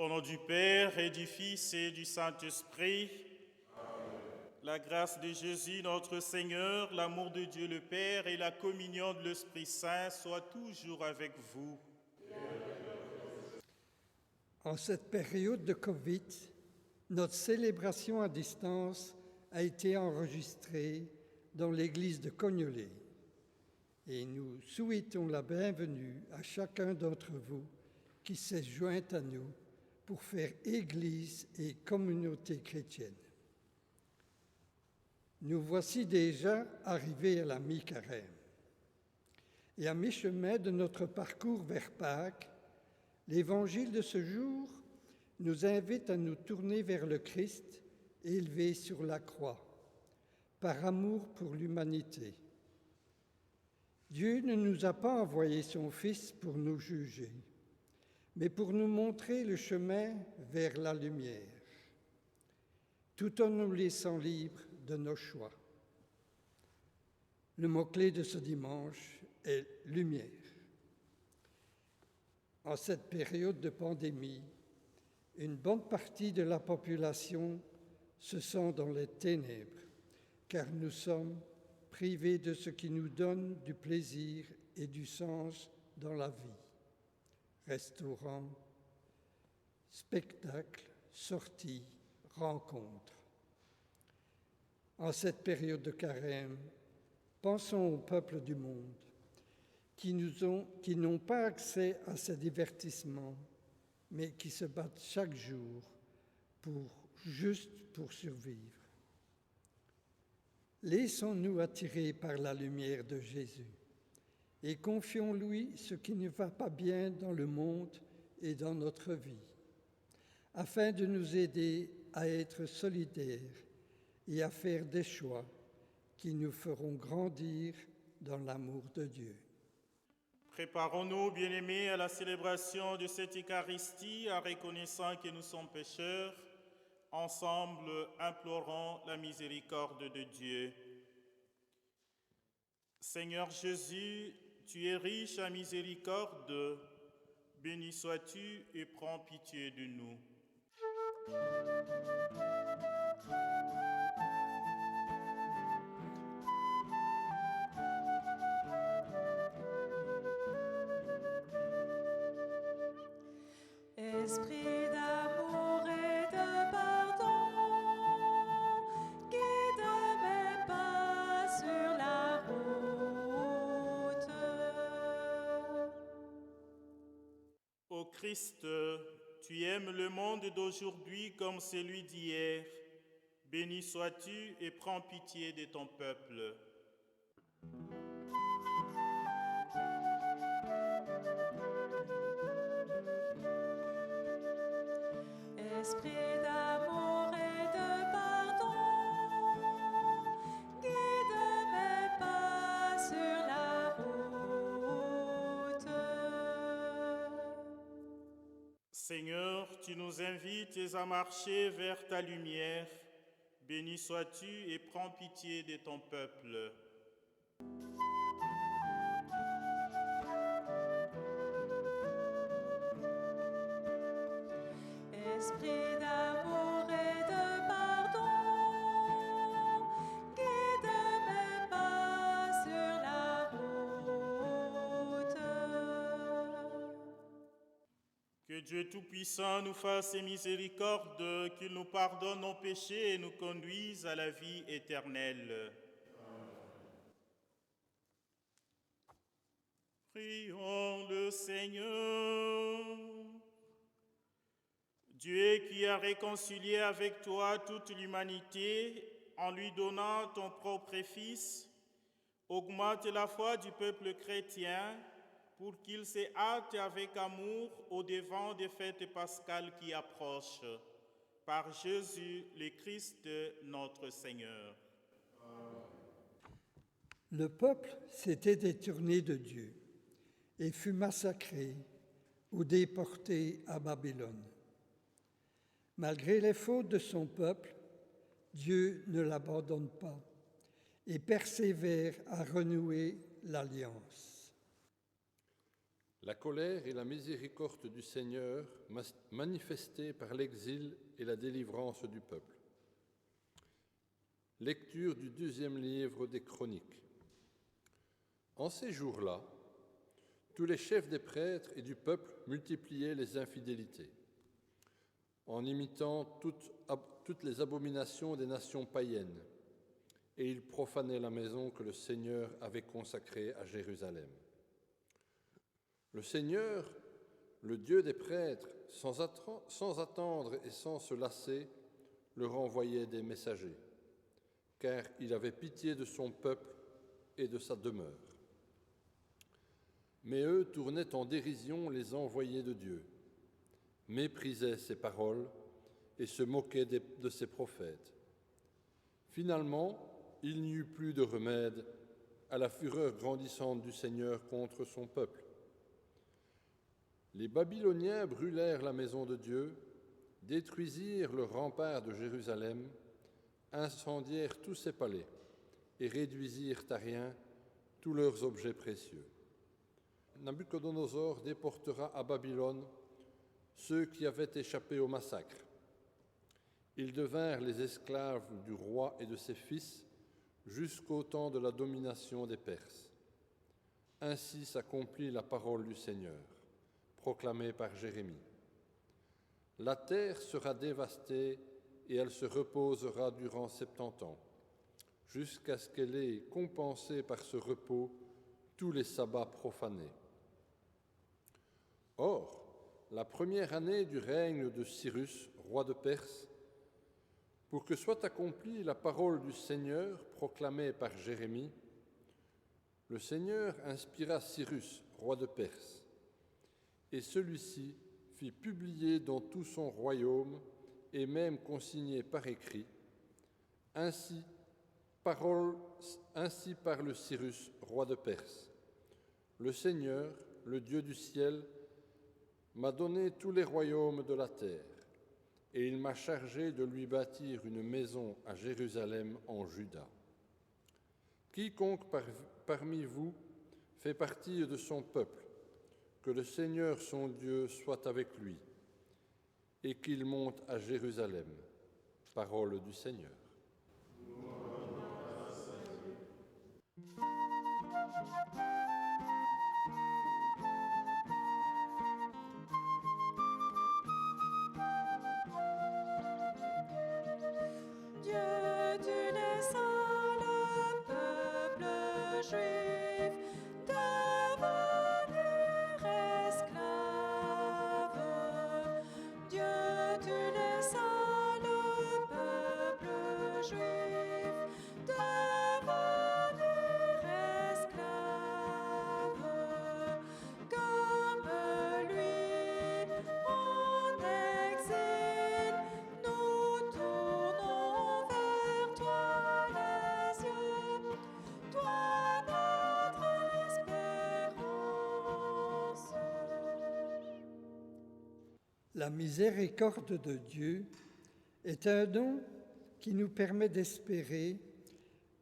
Au nom du Père et du Fils et du Saint-Esprit, la grâce de Jésus notre Seigneur, l'amour de Dieu le Père et la communion de l'Esprit Saint soient toujours avec vous. En cette période de Covid, notre célébration à distance a été enregistrée dans l'église de Cognolet. Et nous souhaitons la bienvenue à chacun d'entre vous qui s'est joint à nous pour faire Église et communauté chrétienne. Nous voici déjà arrivés à la mi-carême. Et à mi-chemin de notre parcours vers Pâques, l'Évangile de ce jour nous invite à nous tourner vers le Christ élevé sur la croix, par amour pour l'humanité. Dieu ne nous a pas envoyé son Fils pour nous juger, mais pour nous montrer le chemin vers la lumière, tout en nous laissant libres de nos choix. Le mot-clé de ce dimanche est « lumière ». En cette période de pandémie, une bonne partie de la population se sent dans les ténèbres, car nous sommes privés de ce qui nous donne du plaisir et du sens dans la vie. Restaurants, spectacles, sorties, rencontres. En cette période de carême, pensons aux peuples du monde qui n'ont pas accès à ces divertissements, mais qui se battent chaque jour pour survivre. Laissons-nous attirer par la lumière de Jésus et confions-lui ce qui ne va pas bien dans le monde et dans notre vie, afin de nous aider à être solidaires et à faire des choix qui nous feront grandir dans l'amour de Dieu. Préparons-nous, bien-aimés, à la célébration de cette Eucharistie, en reconnaissant que nous sommes pécheurs. Ensemble, implorons la miséricorde de Dieu. Seigneur Jésus, tu es riche en miséricorde. Béni sois-tu et prends pitié de nous. Esprit d'amour et de pardon, guide mes pas sur la route. Ô Christ, tu aimes le monde d'aujourd'hui comme celui d'hier. Béni sois-tu et prends pitié de ton peuple. Esprit d'amour et de pardon, guide mes pas sur la route. Seigneur, tu nous invites à marcher vers ta lumière. Béni sois-tu et prends pitié de ton peuple. Esprit d'amour et de pardon, guide mes pas sur la route. Que Dieu Tout-Puissant nous fasse miséricorde, qu'il nous pardonne nos péchés et nous conduise à la vie éternelle. Prions le Seigneur. Dieu qui a réconcilié avec toi toute l'humanité en lui donnant ton propre Fils, augmente la foi du peuple chrétien pour qu'il se hâte avec amour au-devant des fêtes pascales qui approchent. Par Jésus, le Christ, notre Seigneur. Le peuple s'était détourné de Dieu et fut massacré ou déporté à Babylone. Malgré les fautes de son peuple, Dieu ne l'abandonne pas et persévère à renouer l'alliance. la colère et la miséricorde du Seigneur manifestées par l'exil et la délivrance du peuple. Lecture du 2e livre des Chroniques. En ces jours-là, tous les chefs des prêtres et du peuple multipliaient les infidélités, en imitant toutes les abominations des nations païennes, et ils profanaient la maison que le Seigneur avait consacrée à Jérusalem. Le Seigneur, le Dieu des prêtres, sans attendre et sans se lasser, leur envoyait des messagers, car il avait pitié de son peuple et de sa demeure. Mais eux tournaient en dérision les envoyés de Dieu, méprisaient ses paroles et se moquaient de ses prophètes. Finalement, il n'y eut plus de remède à la fureur grandissante du Seigneur contre son peuple. Les Babyloniens brûlèrent la maison de Dieu, détruisirent le rempart de Jérusalem, incendièrent tous ses palais et réduisirent à rien tous leurs objets précieux. Nabuchodonosor déportera à Babylone ceux qui avaient échappé au massacre. Ils devinrent les esclaves du roi et de ses fils jusqu'au temps de la domination des Perses. Ainsi s'accomplit la parole du Seigneur, proclamée par Jérémie. La terre sera dévastée et elle se reposera durant 70 ans, jusqu'à ce qu'elle ait compensé par ce repos tous les sabbats profanés. Or, la première année du règne de Cyrus, roi de Perse, pour que soit accomplie la parole du Seigneur proclamée par Jérémie, le Seigneur inspira Cyrus, roi de Perse, et celui-ci fit publier dans tout son royaume et même consigné par écrit, ainsi parle Cyrus, roi de Perse. Le Seigneur, le Dieu du ciel, m'a donné tous les royaumes de la terre, et il m'a chargé de lui bâtir une maison à Jérusalem en Juda. Quiconque parmi vous fait partie de son peuple, que le Seigneur son Dieu soit avec lui, et qu'il monte à Jérusalem. Parole du Seigneur. Dieu, tu laissas le peuple juif devenir esclave. Dieu, tu laissas le peuple juif devenir esclave. Comme lui, en exil, nous tournons vers toi les yeux, toi notre espérance. La miséricorde de Dieu est un don qui nous permet d'espérer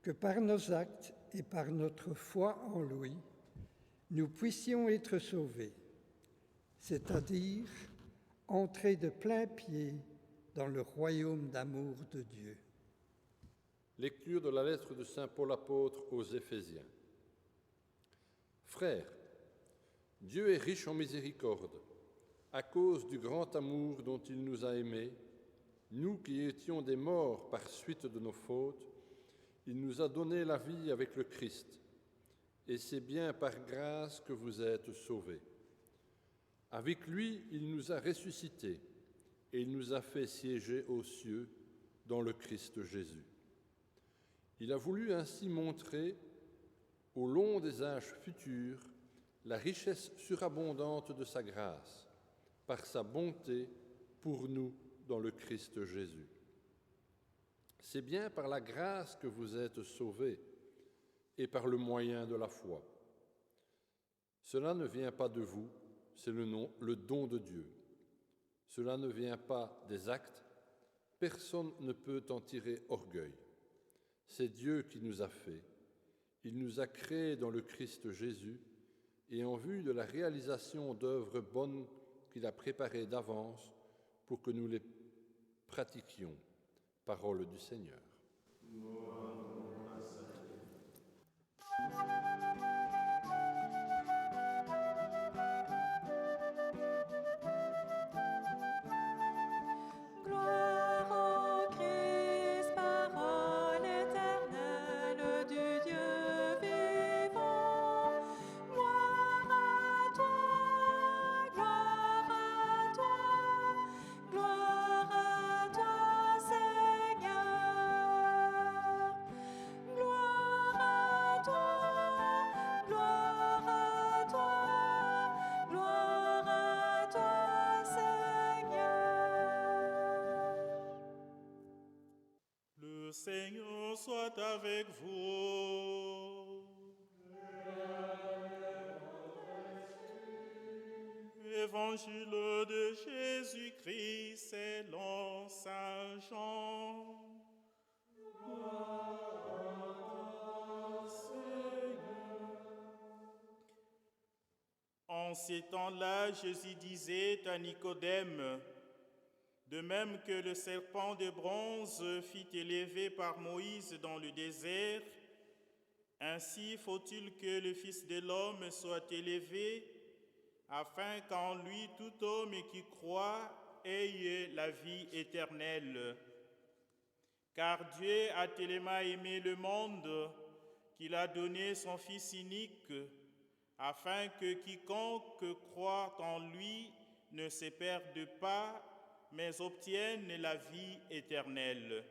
que par nos actes et par notre foi en lui, nous puissions être sauvés, c'est-à-dire entrer de plein pied dans le royaume d'amour de Dieu. Lecture de la lettre de saint Paul apôtre aux Éphésiens. Frères, Dieu est riche en miséricorde, à cause du grand amour dont il nous a aimés, nous qui étions des morts par suite de nos fautes, il nous a donné la vie avec le Christ, et c'est bien par grâce que vous êtes sauvés. Avec lui, il nous a ressuscités, et il nous a fait siéger aux cieux dans le Christ Jésus. Il a voulu ainsi montrer, au long des âges futurs, la richesse surabondante de sa grâce, par sa bonté pour nous dans le Christ Jésus. C'est bien par la grâce que vous êtes sauvés et par le moyen de la foi. Cela ne vient pas de vous, c'est le don de Dieu. Cela ne vient pas des actes, personne ne peut en tirer orgueil. C'est Dieu qui nous a fait. Il nous a créés dans le Christ Jésus et en vue de la réalisation d'œuvres bonnes qu'il a préparées d'avance pour que nous les pratiquions. Parole du Seigneur. Gloire au Christ, parole éternelle du Dieu vivant. Gloire à toi, gloire à toi, gloire à toi, Seigneur. Gloire à toi, gloire à toi, gloire à toi, Seigneur. Le Seigneur soit avec vous. Évangile de Jésus-Christ selon Saint Jean. En ces temps-là, Jésus disait à Nicodème, de même que le serpent de bronze fut élevé par Moïse dans le désert, ainsi faut-il que le Fils de l'homme soit élevé, afin qu'en lui tout homme qui croit ait la vie éternelle. Car Dieu a tellement aimé le monde qu'il a donné son Fils unique, afin que quiconque croit en lui ne se perde pas, mais obtienne la vie éternelle.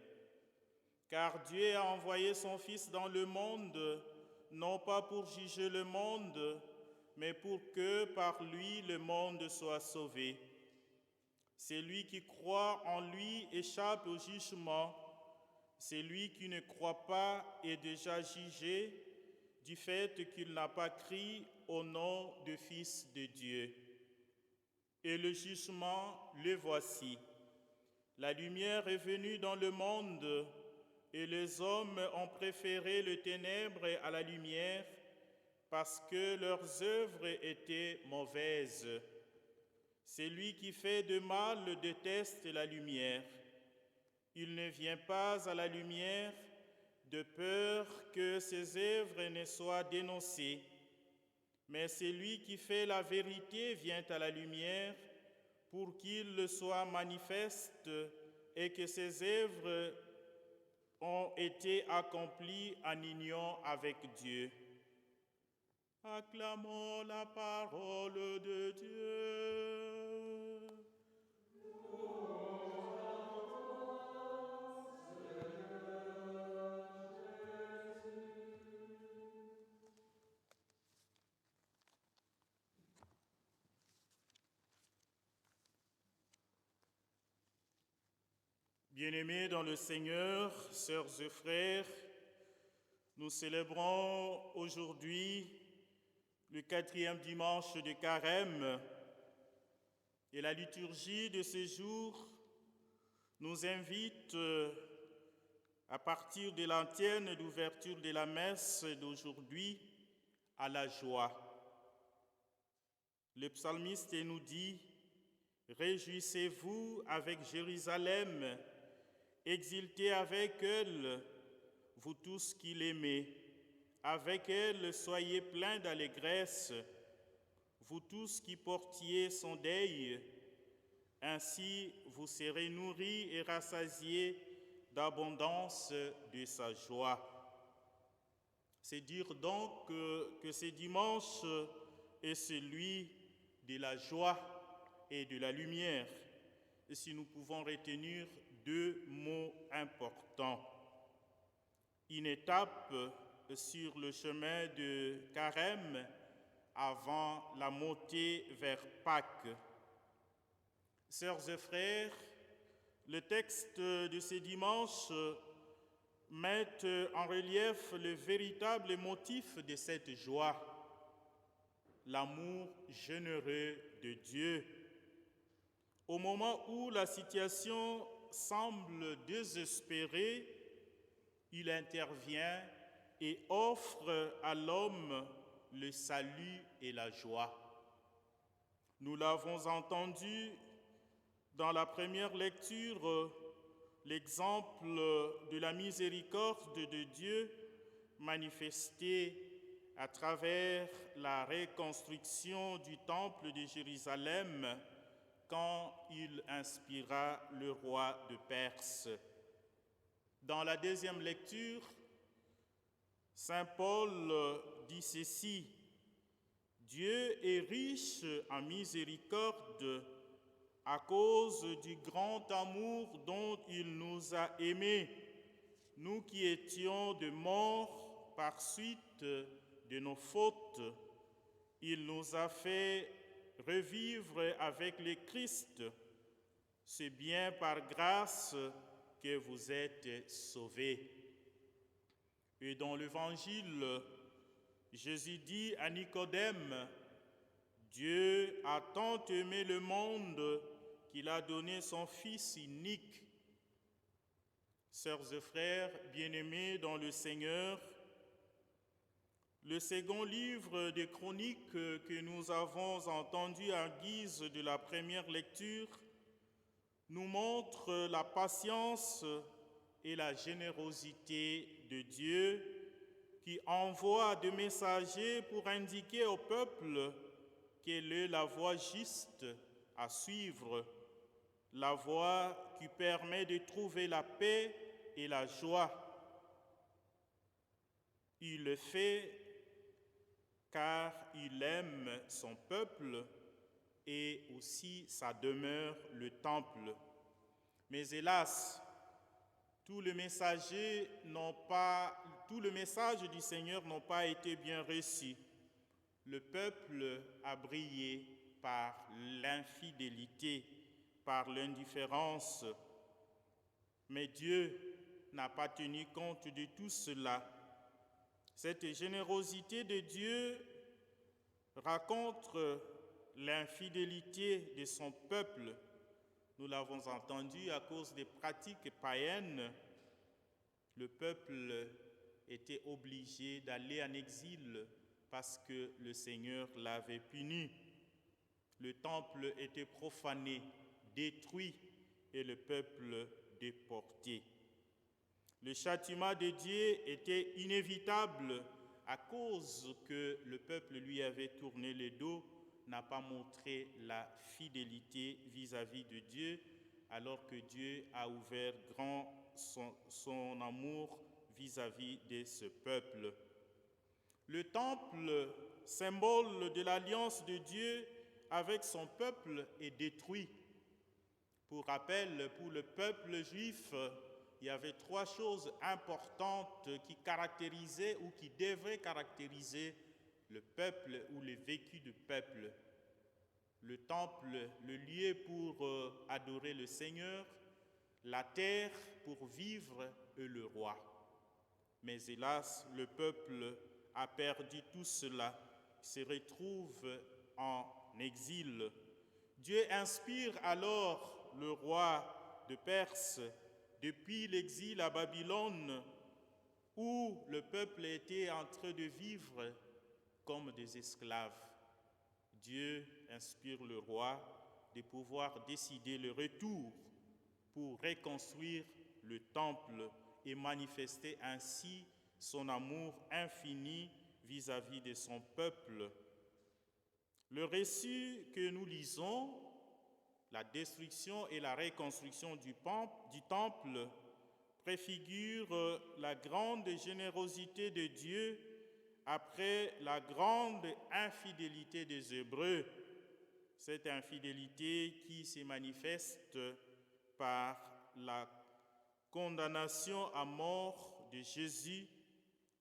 Car Dieu a envoyé son Fils dans le monde, non pas pour juger le monde, mais pour que par lui le monde soit sauvé. Celui qui croit en lui échappe au jugement. Celui qui ne croit pas est déjà jugé du fait qu'il n'a pas cru au nom du Fils de Dieu. Et le jugement, le voici. La lumière est venue dans le monde, et les hommes ont préféré les ténèbres à la lumière, parce que leurs œuvres étaient mauvaises. Celui qui fait de mal déteste la lumière. Il ne vient pas à la lumière de peur que ses œuvres ne soient dénoncées. Mais celui qui fait la vérité vient à la lumière pour qu'il le soit manifeste et que ses œuvres ont été accomplies en union avec Dieu. Acclamons la parole de Dieu. Bien-aimés dans le Seigneur, sœurs et frères, nous célébrons aujourd'hui le 4e dimanche de Carême et la liturgie de ce jour nous invite à partir de l'antienne d'ouverture de la messe d'aujourd'hui à la joie. Le psalmiste nous dit « Réjouissez-vous avec Jérusalem, exultez avec elle, vous tous qui l'aimez. Avec elle, soyez pleins d'allégresse, vous tous qui portiez son deuil. Ainsi, vous serez nourris et rassasiés d'abondance de sa joie. » C'est dire donc que ce dimanche est celui de la joie et de la lumière. Et si nous pouvons retenir deux mots importants. Une étape sur le chemin de Carême avant la montée vers Pâques. Sœurs et frères, le texte de ce dimanche met en relief le véritable motif de cette joie, l'amour généreux de Dieu. Au moment où la situation semble désespérée, il intervient et offre à l'homme le salut et la joie. Nous l'avons entendu dans la première lecture, l'exemple de la miséricorde de Dieu manifestée à travers la reconstruction du temple de Jérusalem quand il inspira le roi de Perse. Dans la deuxième lecture, Saint Paul dit ceci: Dieu est riche en miséricorde à cause du grand amour dont il nous a aimés, nous qui étions de morts par suite de nos fautes. Il nous a fait revivre avec le Christ. C'est bien par grâce que vous êtes sauvés. Et dans l'Évangile, Jésus dit à Nicodème: Dieu a tant aimé le monde qu'il a donné son Fils unique. Sœurs et frères bien-aimés dans le Seigneur, le second livre des Chroniques que nous avons entendu en guise de la première lecture nous montre la patience et la générosité de Dieu qui envoie des messagers pour indiquer au peuple quelle est la voie juste à suivre, la voie qui permet de trouver la paix et la joie. Il le fait car il aime son peuple et aussi sa demeure, le temple. Mais hélas, tout le message du Seigneur n'a pas été bien reçu. Le peuple a brillé par l'infidélité, par l'indifférence. Mais Dieu n'a pas tenu compte de tout cela. Cette générosité de Dieu raconte l'infidélité de son peuple. Nous l'avons entendu à cause des pratiques païennes. Le peuple était obligé d'aller en exil parce que le Seigneur l'avait puni. Le temple était profané, détruit et le peuple déporté. Le châtiment de Dieu était inévitable à cause que le peuple lui avait tourné le dos, n'a pas montré la fidélité vis-à-vis de Dieu, alors que Dieu a ouvert grand son amour vis-à-vis de ce peuple. Le temple, symbole de l'alliance de Dieu avec son peuple, est détruit. Pour rappel, pour le peuple juif, il y avait trois choses importantes qui caractérisaient ou qui devraient caractériser le peuple ou le vécu du peuple. Le temple, le lieu pour adorer le Seigneur, la terre pour vivre et le roi. Mais hélas, le peuple a perdu tout cela, se retrouve en exil. Dieu inspire alors le roi de Perse depuis l'exil à Babylone, où le peuple était en train de vivre comme des esclaves. Dieu inspire le roi de pouvoir décider le retour pour reconstruire le temple et manifester ainsi son amour infini vis-à-vis de son peuple. Le récit que nous lisons, la destruction et la reconstruction du temple, préfigure la grande générosité de Dieu après la grande infidélité des Hébreux. Cette infidélité qui se manifeste par la condamnation à mort de Jésus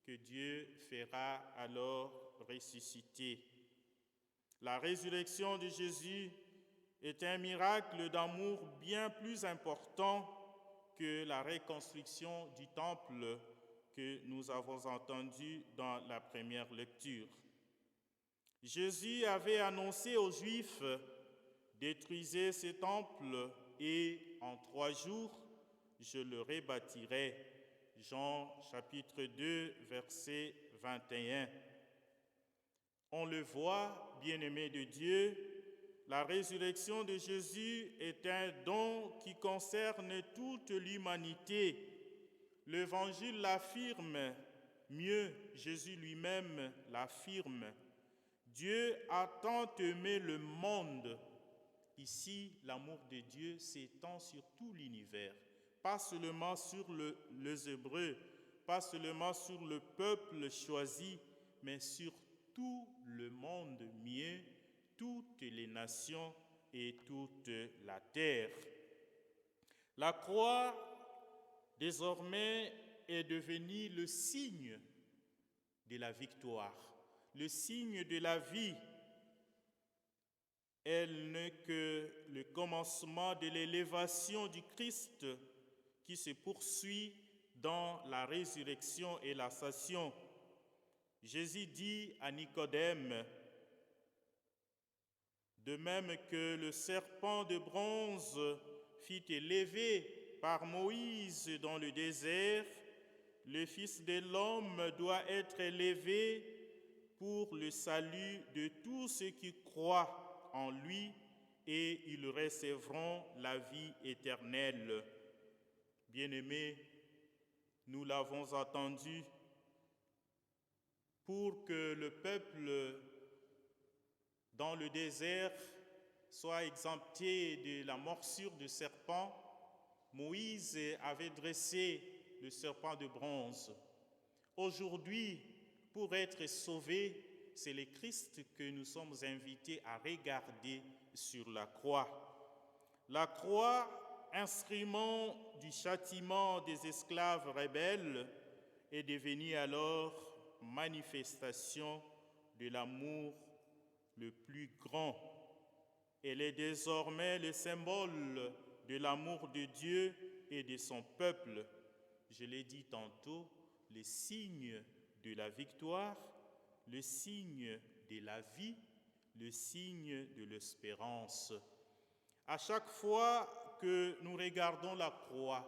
que Dieu fera alors ressusciter. La résurrection de Jésus est un miracle d'amour bien plus important que la reconstruction du temple que nous avons entendu dans la première lecture. Jésus avait annoncé aux Juifs: détruisez ce temple et en 3 jours, je le rebâtirai. Jean chapitre 2, verset 21. On le voit, bien-aimés de Dieu, la résurrection de Jésus est un don qui concerne toute l'humanité. L'Évangile l'affirme, mieux, Jésus lui-même l'affirme. Dieu a tant aimé le monde. Ici, l'amour de Dieu s'étend sur tout l'univers, pas seulement sur les Hébreux, pas seulement sur le peuple choisi, mais sur tout le monde, mieux, toutes les nations et toute la terre. La croix, désormais, est devenue le signe de la victoire, le signe de la vie. Elle n'est que le commencement de l'élévation du Christ qui se poursuit dans la résurrection et l'ascension. Jésus dit à Nicodème, de même que le serpent de bronze fut élevé par Moïse dans le désert, le Fils de l'homme doit être élevé pour le salut de tous ceux qui croient en lui et ils recevront la vie éternelle. Bien-aimés, nous l'avons entendu, pour que le peuple dans le désert soit exempté de la morsure du serpent, Moïse avait dressé le serpent de bronze. Aujourd'hui, pour être sauvés, c'est le Christ que nous sommes invités à regarder sur la croix. La croix, instrument du châtiment des esclaves rebelles, est devenue alors manifestation de l'amour le plus grand. Elle est désormais le symbole de l'amour de Dieu et de son peuple. Je l'ai dit tantôt, le signe de la victoire, le signe de la vie, le signe de l'espérance. À chaque fois que nous regardons la croix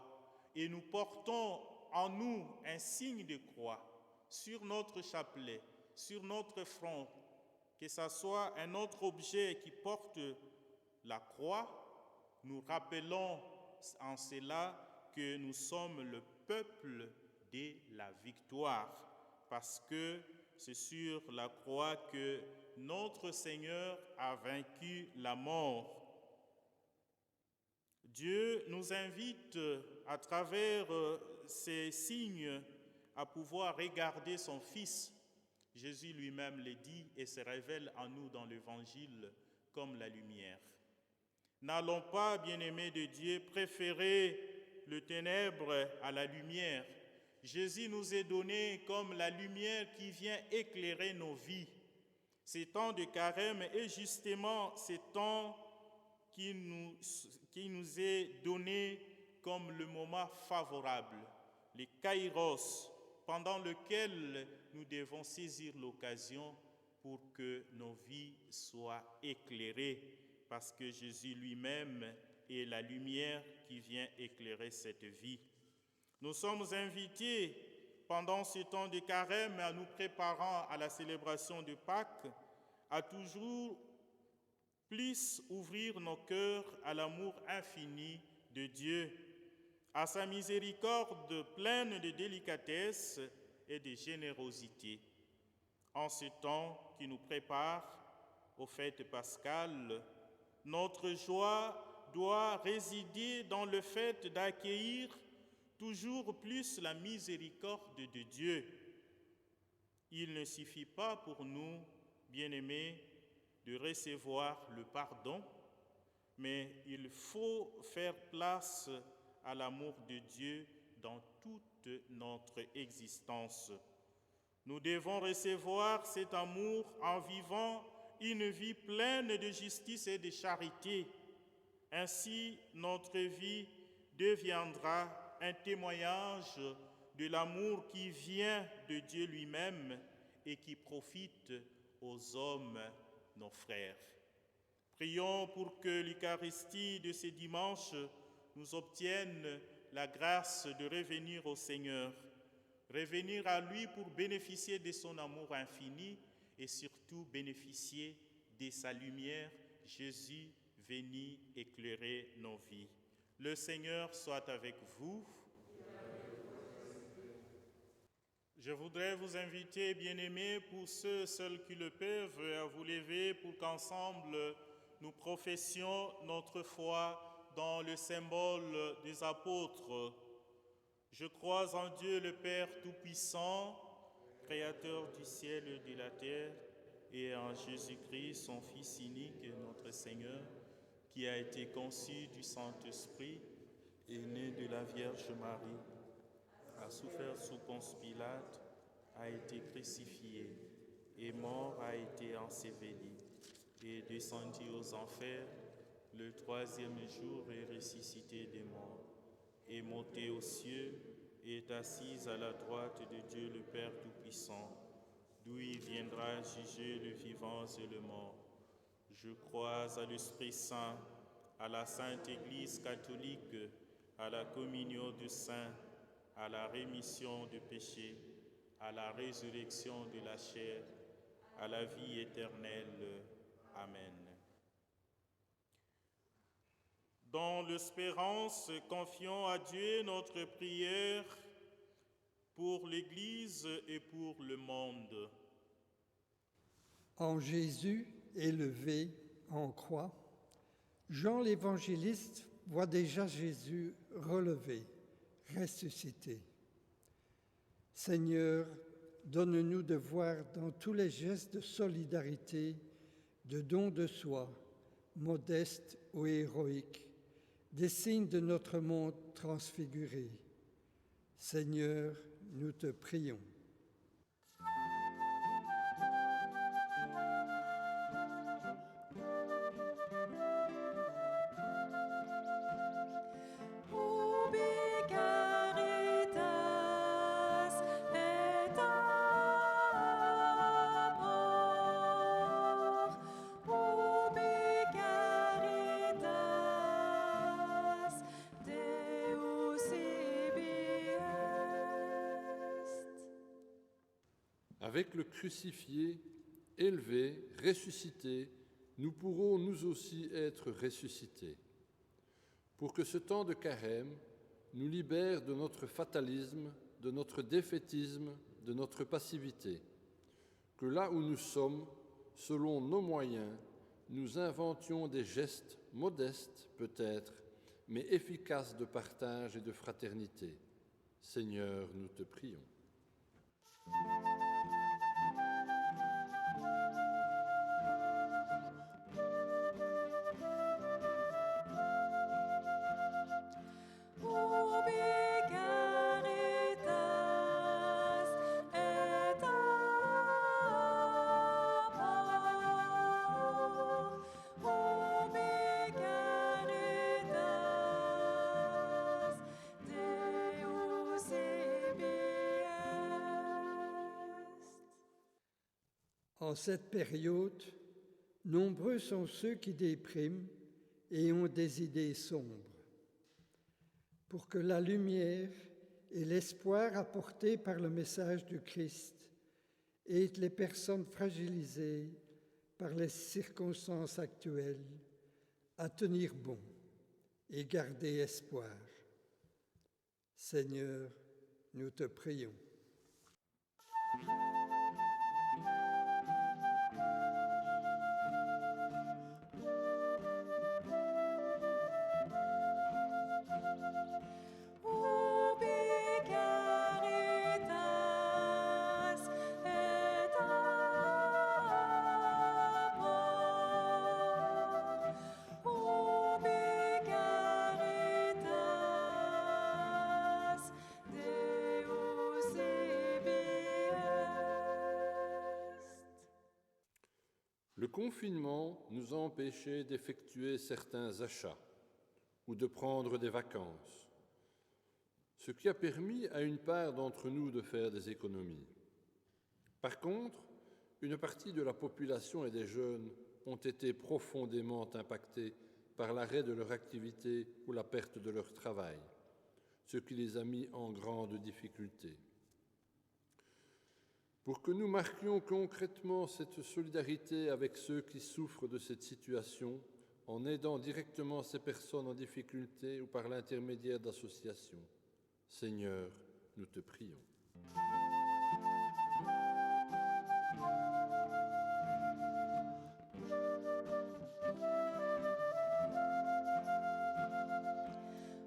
et nous portons en nous un signe de croix sur notre chapelet, sur notre front, que ce soit un autre objet qui porte la croix, nous rappelons en cela que nous sommes le peuple de la victoire, parce que c'est sur la croix que notre Seigneur a vaincu la mort. Dieu nous invite à travers ces signes à pouvoir regarder son Fils. Jésus lui-même le dit et se révèle en nous dans l'Évangile comme la lumière. N'allons pas, bien-aimés de Dieu, préférer le ténèbre à la lumière. Jésus nous est donné comme la lumière qui vient éclairer nos vies. Ces temps de carême est justement ces temps qui nous est donné comme le moment favorable, les kairos, pendant lequel nous devons saisir l'occasion pour que nos vies soient éclairées, parce que Jésus lui-même est la lumière qui vient éclairer cette vie. Nous sommes invités pendant ce temps de carême, à nous préparant à la célébration de Pâques, à toujours plus ouvrir nos cœurs à l'amour infini de Dieu, à sa miséricorde pleine de délicatesse et de générosité. En ce temps qui nous prépare aux fêtes pascales, notre joie doit résider dans le fait d'accueillir toujours plus la miséricorde de Dieu. Il ne suffit pas pour nous, bien-aimés, de recevoir le pardon, mais il faut faire place à l'amour de Dieu dans toute notre existence. Nous devons recevoir cet amour en vivant une vie pleine de justice et de charité. Ainsi, notre vie deviendra un témoignage de l'amour qui vient de Dieu lui-même et qui profite aux hommes, nos frères. Prions pour que l'Eucharistie de ce dimanche nous obtienne la grâce de revenir au Seigneur, revenir à lui pour bénéficier de son amour infini et surtout bénéficier de sa lumière. Jésus, venez éclairer nos vies. Le Seigneur soit avec vous. Je voudrais vous inviter, bien-aimés, pour ceux seuls qui le peuvent, à vous lever pour qu'ensemble nous professions notre foi dans le symbole des apôtres. Je crois en Dieu le Père Tout-Puissant, Créateur du ciel et de la terre, et en Jésus-Christ, son Fils unique, notre Seigneur, qui a été conçu du Saint-Esprit et né de la Vierge Marie, a souffert sous Ponce Pilate, a été crucifié, et mort, a été enseveli, et descendu aux enfers, le troisième jour est ressuscité des morts, est monté aux cieux, et est assis à la droite de Dieu le Père Tout-Puissant, d'où il viendra juger les vivants et les morts. Je crois à l'Esprit Saint, à la Sainte Église catholique, à la communion des saints, à la rémission des péchés, à la résurrection de la chair, à la vie éternelle. Amen. Dans l'espérance, confions à Dieu notre prière pour l'Église et pour le monde. En Jésus élevé en croix, Jean l'évangéliste voit déjà Jésus relevé, ressuscité. Seigneur, donne-nous de voir dans tous les gestes de solidarité, de don de soi, modestes ou héroïques, des signes de notre monde transfiguré. Seigneur, nous te prions. Ubi caritas et amor, ubi caritas Deus ibi est. Avec le crucifié, élevé, ressuscité, nous pourrons nous aussi être ressuscités. Pour que ce temps de carême nous libère de notre fatalisme, de notre défaitisme, de notre passivité. Que là où nous sommes, selon nos moyens, nous inventions des gestes modestes peut-être, mais efficaces de partage et de fraternité. Seigneur, nous te prions. Ubi caritas et amor, ubi caritas Deus ibi est. En cette période, nombreux sont ceux qui dépriment et ont des idées sombres. Pour que la lumière et l'espoir apportés par le message du Christ aident les personnes fragilisées par les circonstances actuelles à tenir bon et garder espoir. Seigneur, nous te prions. Ubi caritas et amor, ubi caritas Deus ibi est. Le confinement nous a empêchés d'effectuer certains achats ou de prendre des vacances, ce qui a permis à une part d'entre nous de faire des économies. Par contre, une partie de la population et des jeunes ont été profondément impactés par l'arrêt de leur activité ou la perte de leur travail, ce qui les a mis en grande difficulté. pour que nous marquions concrètement cette solidarité avec ceux qui souffrent de cette situation, en aidant directement ces personnes en difficulté ou par l'intermédiaire d'associations. Seigneur, nous te prions.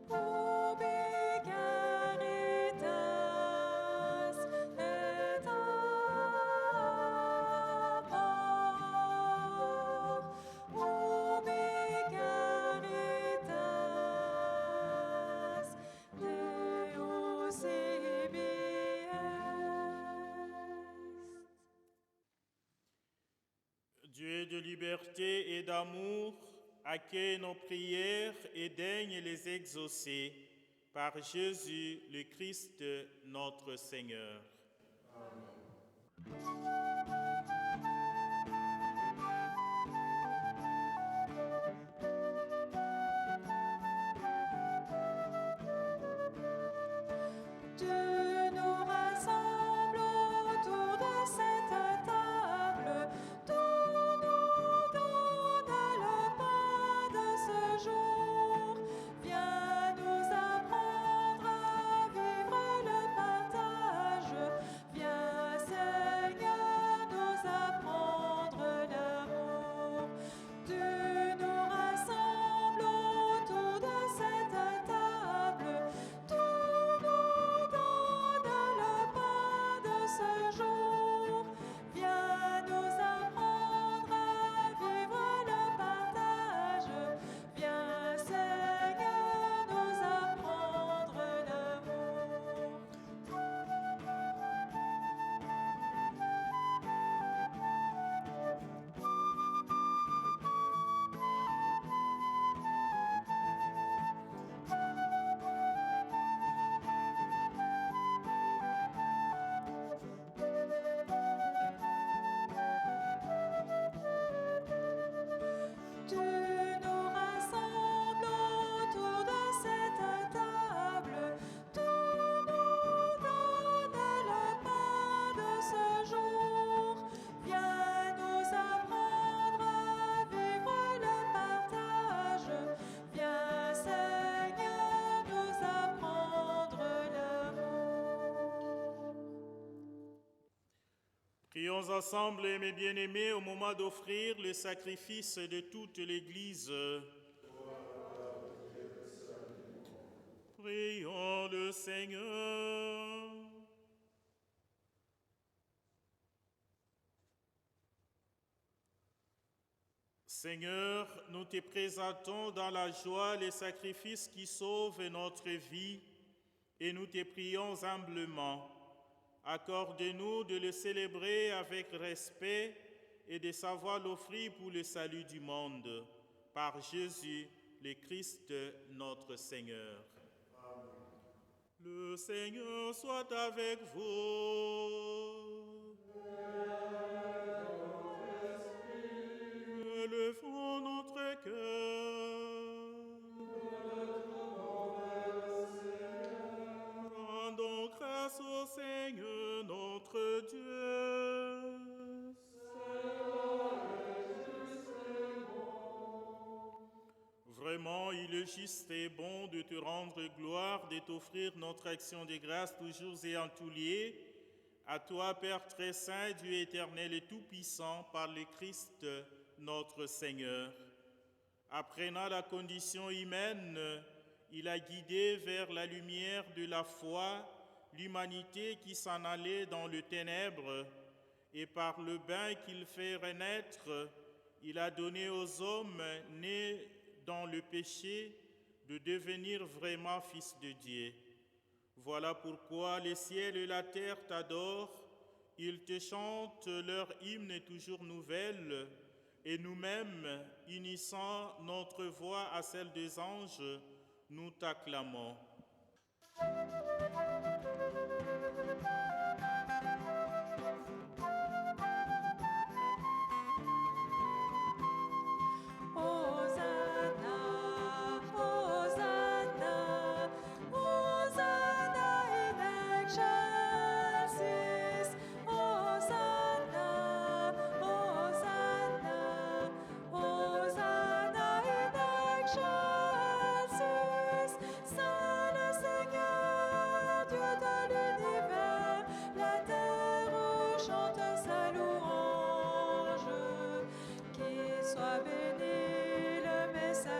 Ubi caritas et amor, ubi caritas Deus ibi est. Dieu de liberté et d'amour, accueille nos prières et daigne les exaucer par Jésus le Christ, notre Seigneur. Tu nous rassembles autour de cette table, tu nous donnes le pain de ce jour. Viens nous apprendre à vivre le partage. Viens, Seigneur, nous apprendre l'amour. Tu nous rassembles autour de cette table, tu nous donnes le pain de ce jour. Viens nous apprendre à vivre le partage. Viens, Seigneur, nous apprendre l'amour. Tu nous rassembles autour de cette table, tu nous donnes le pain de ce jour. Viens nous apprendre à vivre le partage. Viens, Seigneur, nous apprendre l'amour. Prions ensemble, mes bien-aimés, au moment d'offrir le sacrifice de toute l'Église. Prions le Seigneur. Seigneur, nous te présentons dans la joie les sacrifices qui sauvent notre vie et nous te prions humblement. Accorde-nous de le célébrer avec respect et de savoir l'offrir pour le salut du monde. Par Jésus, le Christ, notre Seigneur. Amen. Le Seigneur soit avec vous. Élevons notre cœur. Rendons grâce au Seigneur notre Dieu. Vraiment, il est juste et bon de te rendre gloire, de t'offrir notre action de grâce toujours et en tout lieu. À toi, Père très saint, Dieu éternel et tout-puissant, par le Christ, notre Seigneur. Apprenant la condition humaine, il a guidé vers la lumière de la foi l'humanité qui s'en allait dans le ténèbre, et par le bain qu'il fait renaître, il a donné aux hommes nés dans le péché de devenir vraiment fils de Dieu. Voilà pourquoi les ciels et la terre t'adorent, ils te chantent leur hymne toujours nouvelle, et nous-mêmes, unissant notre voix à celle des anges, nous t'acclamons. Hosanna, Hosanna, Hosanna in excelsis, Hosanna.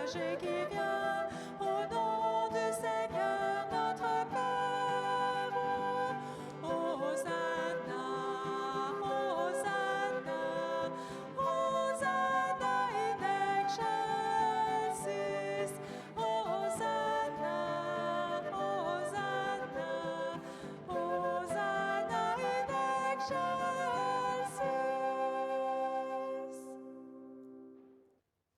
berger qui vient, au nom du Seigneur notre Père. Hosanna, Hosanna, Hosanna in excelsis. Hosanna, Hosanna, Hosanna in excelsis.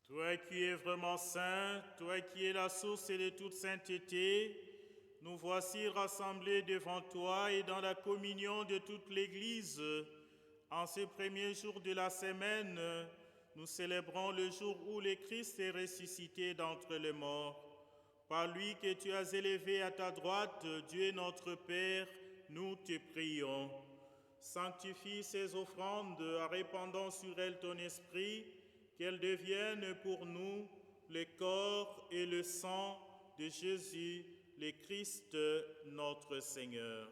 Toi qui es vraiment saint, toi qui es la source de toute sainteté, nous voici rassemblés devant toi et dans la communion de toute l'Église. En ce premier jour de la semaine, nous célébrons le jour où le Christ est ressuscité d'entre les morts. Par lui que tu as élevé à ta droite, Dieu notre Père, nous te prions. Sanctifie ces offrandes en répandant sur elles ton esprit, qu'elles deviennent pour nous le corps et le sang de Jésus, le Christ, notre Seigneur.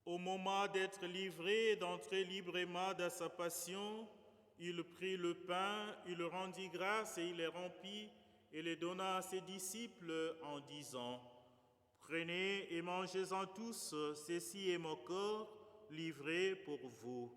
Au moment d'être livré et d'entrer librement dans sa passion, il prit le pain, il rendit grâce et il les rompit et les donna à ses disciples en disant : « Prenez et mangez-en tous, ceci est mon corps livré pour vous. »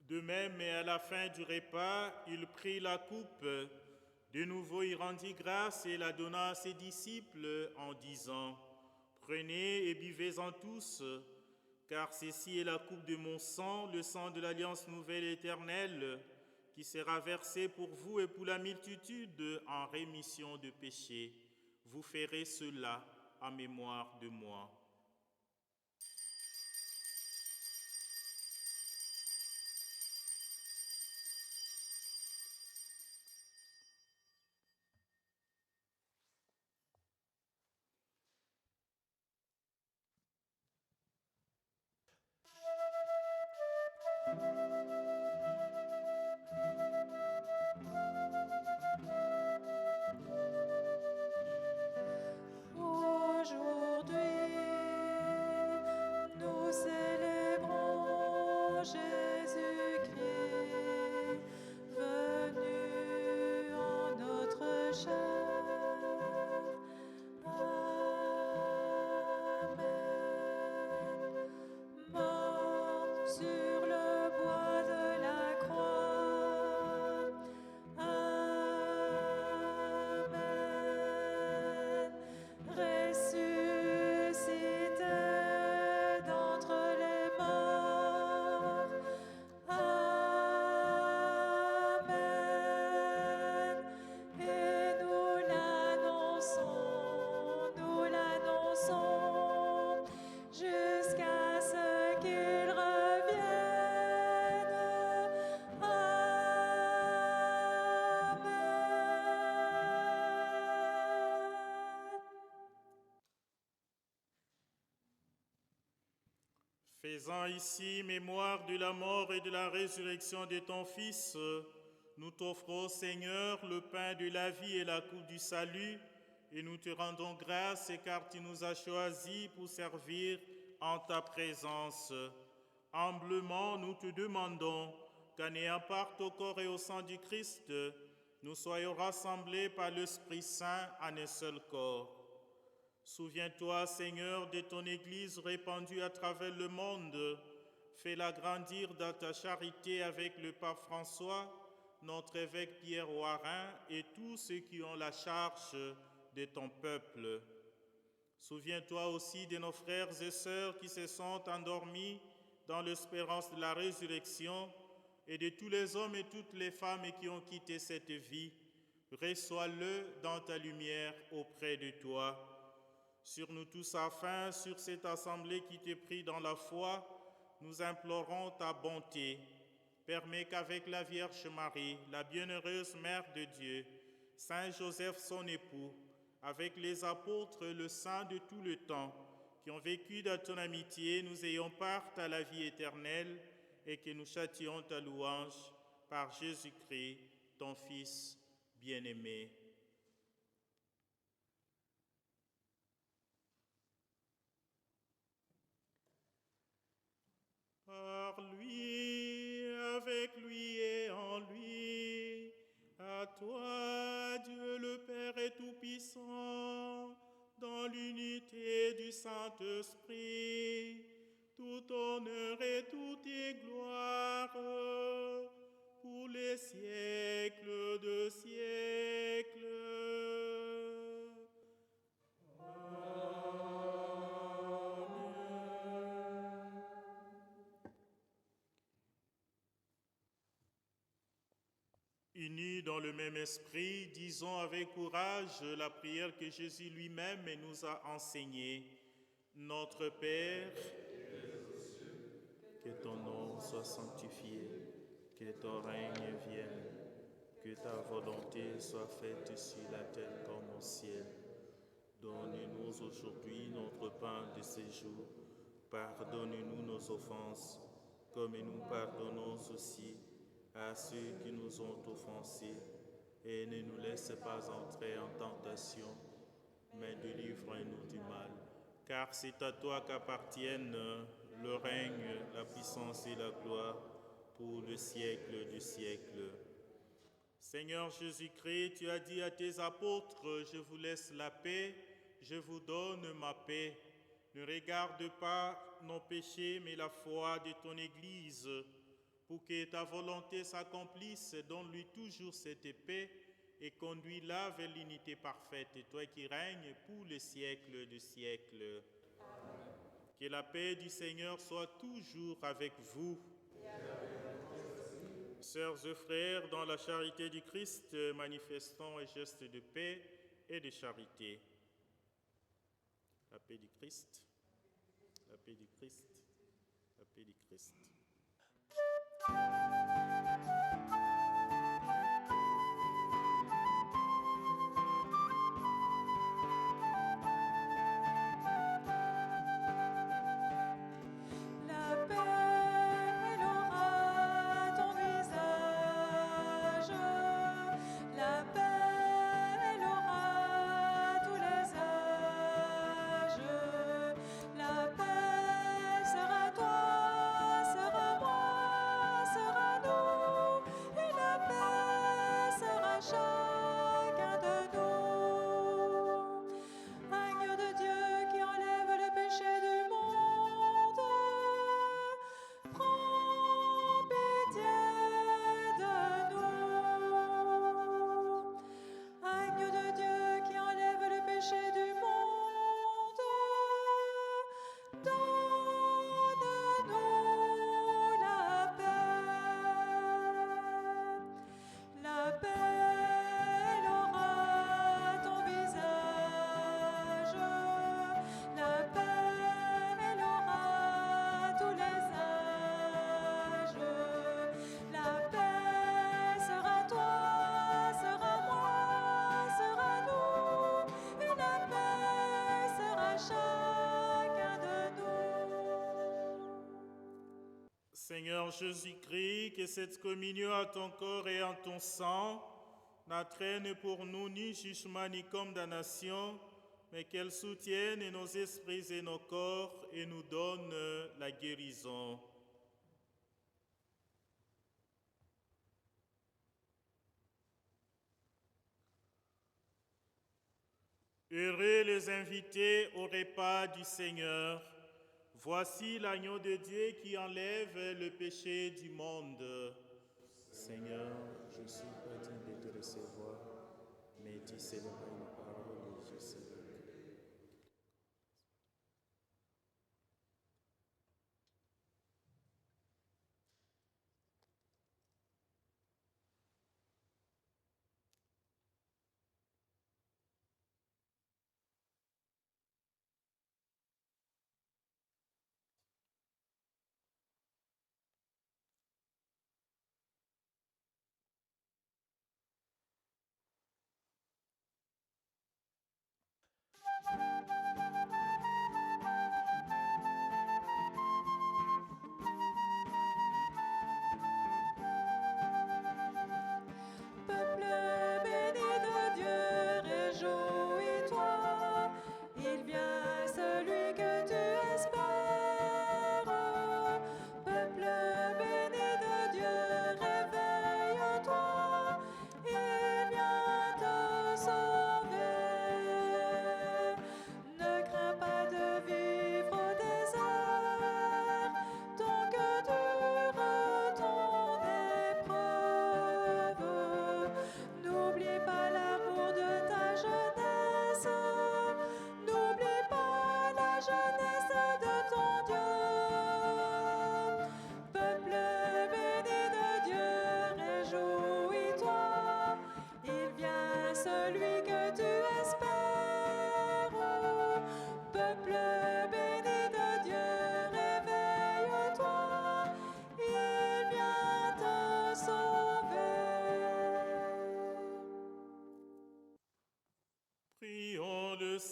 De même, et à la fin du repas, il prit la coupe. De nouveau, il rendit grâce et la donna à ses disciples en disant : « Prenez et buvez-en tous, car ceci est la coupe de mon sang, le sang de l'alliance nouvelle et éternelle, qui sera versé pour vous et pour la multitude en rémission de péchés. Vous ferez cela en mémoire de moi. » Aujourd'hui, nous célébrons Jésus-Christ, venu en notre chair. Amen. Mort sur le bois de la croix. Amen. Ressuscité d'entre les morts. Amen. Et nous l'annonçons jusqu'à ce qu'il revienne. Amen. Faisant ici mémoire de la mort et de la résurrection de ton Fils, nous t'offrons, Seigneur, le pain de la vie et la coupe du salut, et nous te rendons grâce car tu nous as choisis pour servir en ta présence. Humblement, nous te demandons qu'en ayant part au corps et au sang du Christ, nous soyons rassemblés par l'Esprit Saint en un seul corps. Souviens-toi, Seigneur, de ton Église répandue à travers le monde. Fais-la grandir dans ta charité avec le pape François, notre évêque Pierre Warin et tous ceux qui ont la charge de ton peuple. Souviens-toi aussi de nos frères et sœurs qui se sont endormis dans l'espérance de la résurrection et de tous les hommes et toutes les femmes qui ont quitté cette vie. Reçois-le dans ta lumière auprès de toi. Sur nous tous afin, sur cette assemblée qui te prie dans la foi, nous implorons ta bonté. Permets qu'avec la Vierge Marie, la bienheureuse Mère de Dieu, Saint Joseph son époux, avec les apôtres, le saint de tout le temps, qui ont vécu dans ton amitié, nous ayons part à la vie éternelle, et que nous châtions ta louange par Jésus-Christ, ton Fils bien-aimé. Par lui, avec lui et en lui, à toi, Dieu le Père et Tout-Puissant, dans l'unité du Saint-Esprit, tout honneur et toute gloire pour les siècles de siècles. Unis dans le même esprit, disons avec courage la prière que Jésus lui-même nous a enseignée. Notre Père, que ton nom soit sanctifié, que ton règne vienne, que ta volonté soit faite sur la terre comme au ciel. Donne-nous aujourd'hui notre pain de ce jour. Pardonne-nous nos offenses, comme nous pardonnons aussi à ceux qui nous ont offensés, et ne nous laisse pas entrer en tentation, mais délivre-nous du mal. Car c'est à toi qu'appartiennent le règne, la puissance et la gloire pour le siècle du siècle. Seigneur Jésus-Christ, tu as dit à tes apôtres, je vous laisse la paix, je vous donne ma paix. Ne regarde pas nos péchés, mais la foi de ton Église. Pour que ta volonté s'accomplisse, donne-lui toujours cette paix et conduis-la vers l'unité parfaite, toi qui règnes pour les siècles des siècles. Amen. Que la paix du Seigneur soit toujours avec vous. Sœurs et frères, dans la charité du Christ, manifestons un geste de paix et de charité. La paix du Christ, la paix du Christ, la paix du Christ. Seigneur Jésus-Christ, que cette communion à ton corps et en ton sang n'entraîne pour nous ni jugement ni condamnation, mais qu'elle soutienne nos esprits et nos corps et nous donne la guérison. Heureux les invités au repas du Seigneur. Voici l'agneau de Dieu qui enlève le péché du monde. Seigneur, je ne suis pas digne de te recevoir, mais dis seulement une parole et je serai.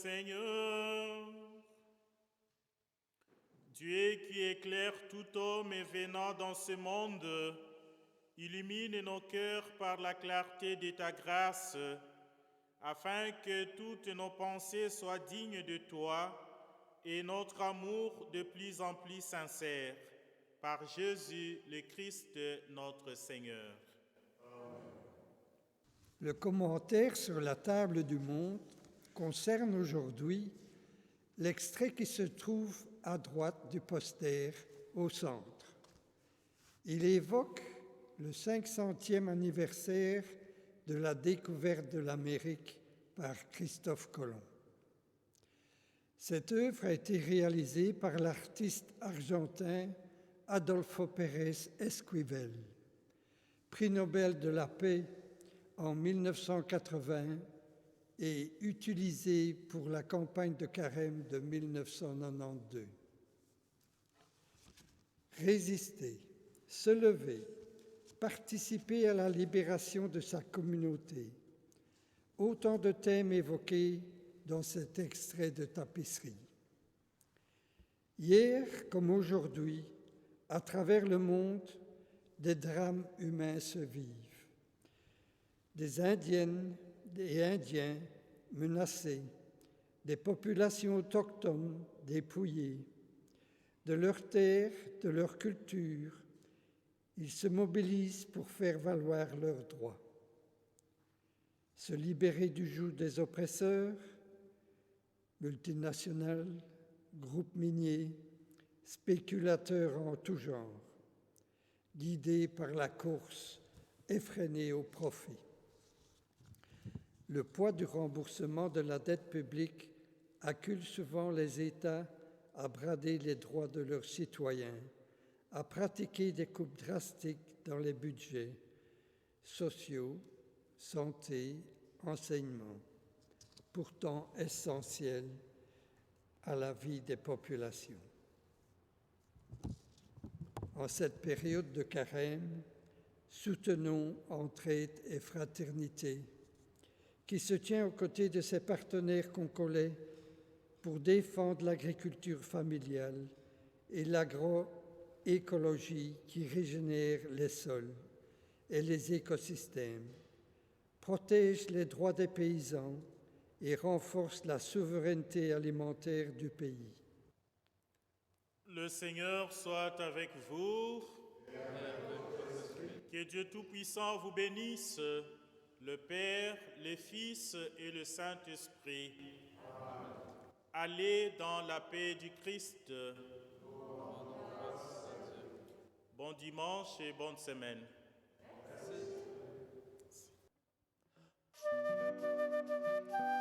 Seigneur. Dieu qui éclaire tout homme venant dans ce monde, illumine nos cœurs par la clarté de ta grâce, afin que toutes nos pensées soient dignes de toi et notre amour de plus en plus sincère. Par Jésus le Christ, notre Seigneur. Le commentaire sur la table du monde concerne aujourd'hui l'extrait qui se trouve à droite du poster au centre. Il évoque le 500e anniversaire de la découverte de l'Amérique par Christophe Colomb. Cette œuvre a été réalisée par l'artiste argentin Adolfo Pérez Esquivel, prix Nobel de la paix en 1980 et utilisée pour la campagne de Carême de 1992. Résister, se lever, participer à la libération de sa communauté. Autant de thèmes évoqués dans cet extrait de tapisserie. Hier comme aujourd'hui, à travers le monde, des drames humains se vivent. Des Indiennes et Indiens menacés, des populations autochtones dépouillées, de leurs terres, de leur culture. Ils se mobilisent pour faire valoir leurs droits. Se libérer du joug des oppresseurs, multinationales, groupes miniers, spéculateurs en tout genre, guidés par la course effrénée au profit. Le poids du remboursement de la dette publique accule souvent les États à brader les droits de leurs citoyens, à pratiquer des coupes drastiques dans les budgets sociaux, santé, enseignement, pourtant essentiels à la vie des populations. En cette période de carême, soutenons entraide et fraternité, qui se tient aux côtés de ses partenaires congolais pour défendre l'agriculture familiale et l'agroécologie qui régénère les sols et les écosystèmes, protège les droits des paysans et renforce la souveraineté alimentaire du pays. Le Seigneur soit avec vous. Que Dieu Tout-Puissant vous bénisse, le Père, le Fils et le Saint-Esprit. Allez dans la paix du Christ. Bon dimanche et bonne semaine. Merci.